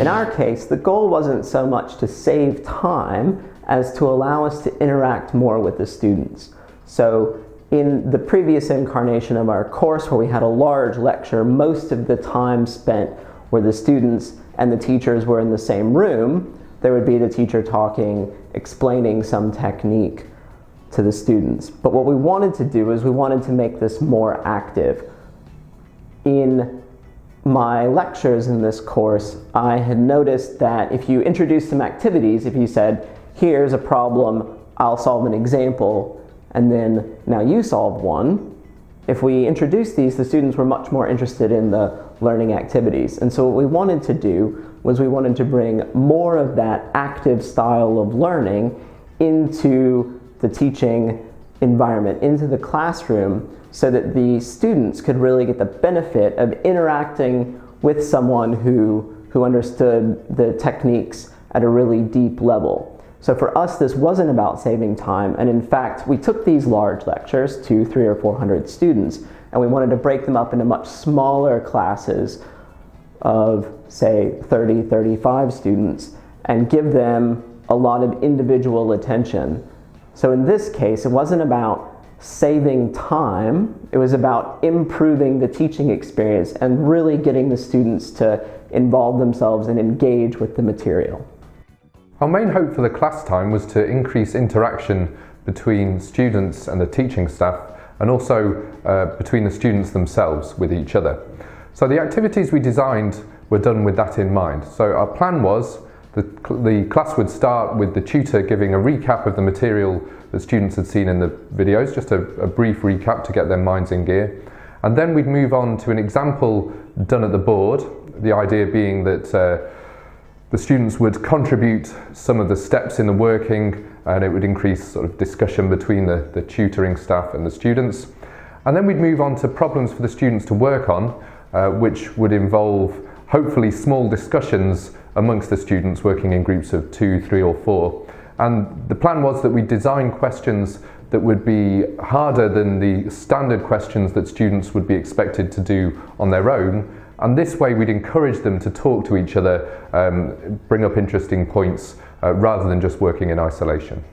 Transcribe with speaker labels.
Speaker 1: In our case, the goal wasn't so much to save time as to allow us to interact more with the students. So in the previous incarnation of our course, where we had a large lecture, most of the time spent where the students and the teachers were in the same room, there would be the teacher talking, explaining some technique to the students. But what we wanted to do is we wanted to make this more active. In my lectures in this course, I had noticed that if you introduced some activities, if you said, here's a problem, I'll solve an example, and then now you solve one, if we introduced these, the students were much more interested in the learning activities. And so what we wanted to do was we wanted to bring more of that active style of learning into the teaching environment, into the classroom, so that the students could really get the benefit of interacting with someone who understood the techniques at a really deep level. So for us, this wasn't about saving time, and in fact, we took these large lectures to 300 or 400 students, and we wanted to break them up into much smaller classes of, say, 30, 35 students, and give them a lot of individual attention. So in this case, it wasn't about saving time, it was about improving the teaching experience and really getting the students to involve themselves and engage with the material.
Speaker 2: Our main hope for the class time was to increase interaction between students and the teaching staff, and also between the students themselves with each other. So the activities we designed were done with that in mind. So our plan was the class would start with the tutor giving a recap of the material that students had seen in the videos, just a brief recap to get their minds in gear. And then we'd move on to an example done at the board, the idea being that the students would contribute some of the steps in the working, and it would increase sort of discussion between the tutoring staff and the students. And then we'd move on to problems for the students to work on, which would involve hopefully small discussions amongst the students working in groups of 2, 3 or 4. And the plan was that we'd design questions that would be harder than the standard questions that students would be expected to do on their own. And this way we'd encourage them to talk to each other, bring up interesting points, rather than just working in isolation.